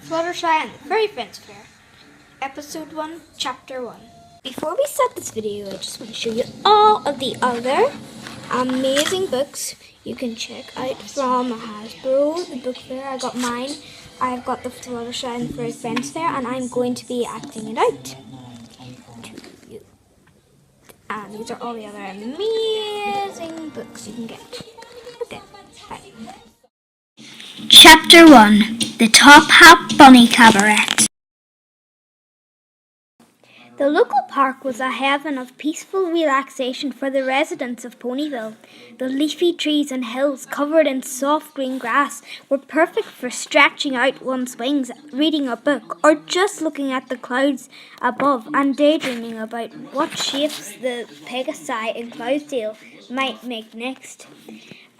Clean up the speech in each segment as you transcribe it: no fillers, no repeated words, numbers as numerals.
Fluttershy and the Furry Friends Fair, Episode 1, Chapter 1. Before we start this video, I just want to show you all of the other amazing books you can check out from Hasbro, the book fair. I got mine. I've got the Fluttershy and the Furry Friends Fair, and I'm going to be acting it out to you. And these are all the other amazing books you can get. Okay, bye. Chapter 1, The Top Hat Bunny Cabaret. The local park was a heaven of peaceful relaxation for the residents of Ponyville. The leafy trees and hills covered in soft green grass were perfect for stretching out one's wings, reading a book, or just looking at the clouds above and daydreaming about what shapes the Pegasi in Cloudsdale might make next.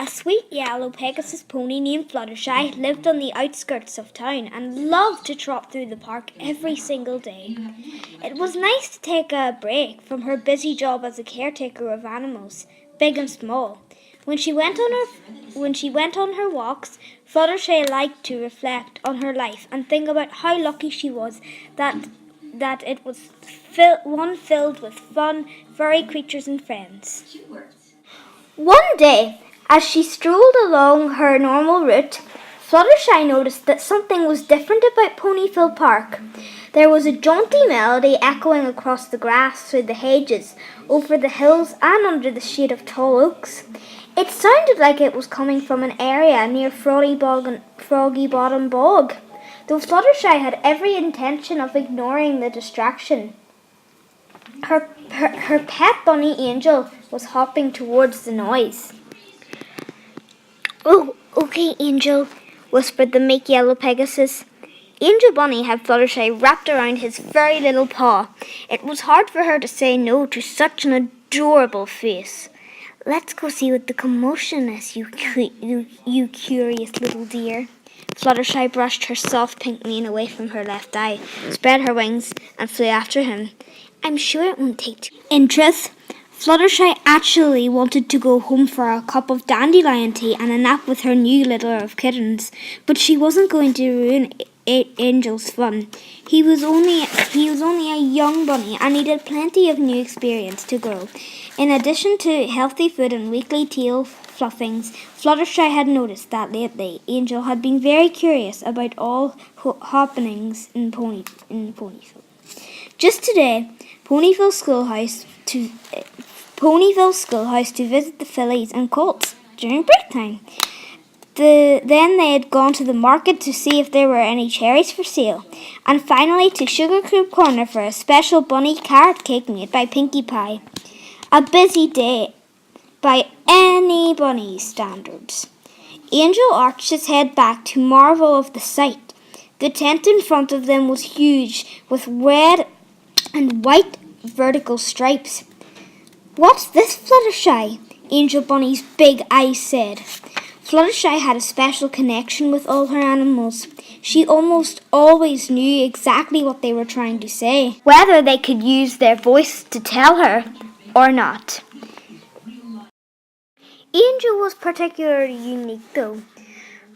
A sweet yellow Pegasus pony named Fluttershy lived on the outskirts of town and loved to trot through the park every single day. It was nice to take a break from her busy job as a caretaker of animals, big and small. When she went on her walks, Fluttershy liked to reflect on her life and think about how lucky she was that it was one filled with fun, furry creatures and friends. One day, as she strolled along her normal route, Fluttershy noticed that something was different about Ponyville Park. There was a jaunty melody echoing across the grass, through the hedges, over the hills and under the shade of tall oaks. It sounded like it was coming from an area near Froggy Bottom Bog, though Fluttershy had every intention of ignoring the distraction. Her pet bunny Angel was hopping towards the noise. "Oh, okay, Angel," whispered the meek yellow Pegasus. Angel Bunny had Fluttershy wrapped around his very little paw. It was hard for her to say no to such an adorable face. "Let's go see what the commotion is, you curious little dear." Fluttershy brushed her soft pink mane away from her left eye, spread her wings, and flew after him. "I'm sure it won't take too." In truth, Fluttershy actually wanted to go home for a cup of dandelion tea and a nap with her new litter of kittens, but she wasn't going to ruin Angel's fun. He was only a young bunny and needed plenty of new experience to grow. In addition to healthy food and weekly tail fluffings, Fluttershy had noticed that lately Angel had been very curious about all happenings in Ponyville. Just today, Ponyville Schoolhouse to visit the fillies and colts during break time. Then they had gone to the market to see if there were any cherries for sale, and finally to Sugar Cube Corner for a special bunny carrot cake made by Pinkie Pie. A busy day by any bunny's standards. Angel arched his head back to marvel of the sight. The tent in front of them was huge, with red and white vertical stripes. "What's this, Fluttershy?" Angel Bunny's big eyes said. Fluttershy had a special connection with all her animals. She almost always knew exactly what they were trying to say, whether they could use their voice to tell her or not. Angel was particularly unique, though.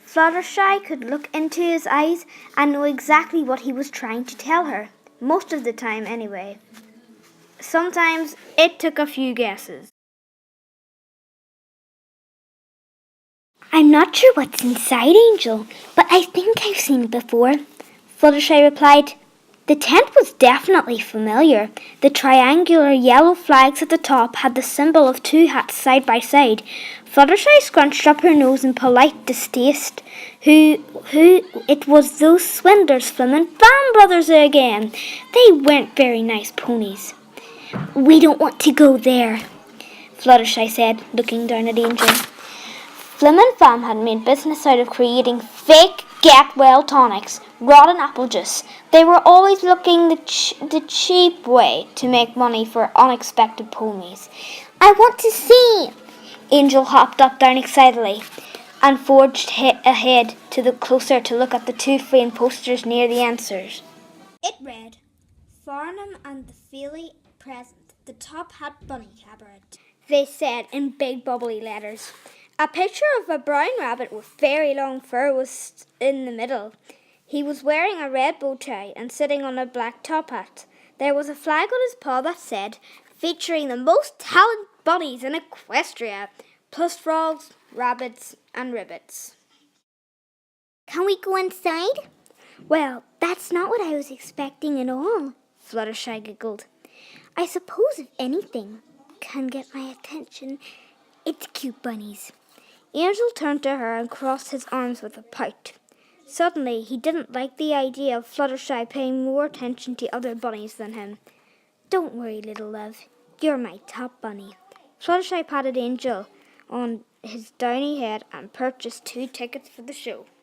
Fluttershy could look into his eyes and know exactly what he was trying to tell her, most of the time anyway. Sometimes it took a few guesses. "I'm not sure what's inside, Angel, but I think I've seen it before," Fluttershy replied. The tent was definitely familiar. The triangular yellow flags at the top had the symbol of two hats side by side. Fluttershy scrunched up her nose in polite distaste. It was those swindlers Flim and Flam brothers again. They weren't very nice ponies. "We don't want to go there," Fluttershy said, looking down at Angel. Flim and Flam had made business out of creating fake get-well tonics, rotten apple juice. They were always looking the cheap way to make money for unexpected ponies. "I want to see!" Angel hopped up down excitedly and forged ahead closer to look at the two framed posters near the answers. It read, "Farnham and the Feely present the Top Hat Bunny Cabaret," they said in big bubbly letters. A picture of a brown rabbit with very long fur was in the middle. He was wearing a red bow tie and sitting on a black top hat. There was a flag on his paw that said, featuring the most talented bunnies in Equestria, plus frogs, rabbits, and ribbits. Can we go inside? Well, that's not what I was expecting at all, Fluttershy giggled. I suppose if anything can get my attention, it's cute bunnies. Angel turned to her and crossed his arms with a pout. Suddenly, he didn't like the idea of Fluttershy paying more attention to other bunnies than him. Don't worry, little love. You're my top bunny. Fluttershy patted Angel on his downy head and purchased 2 tickets for the show.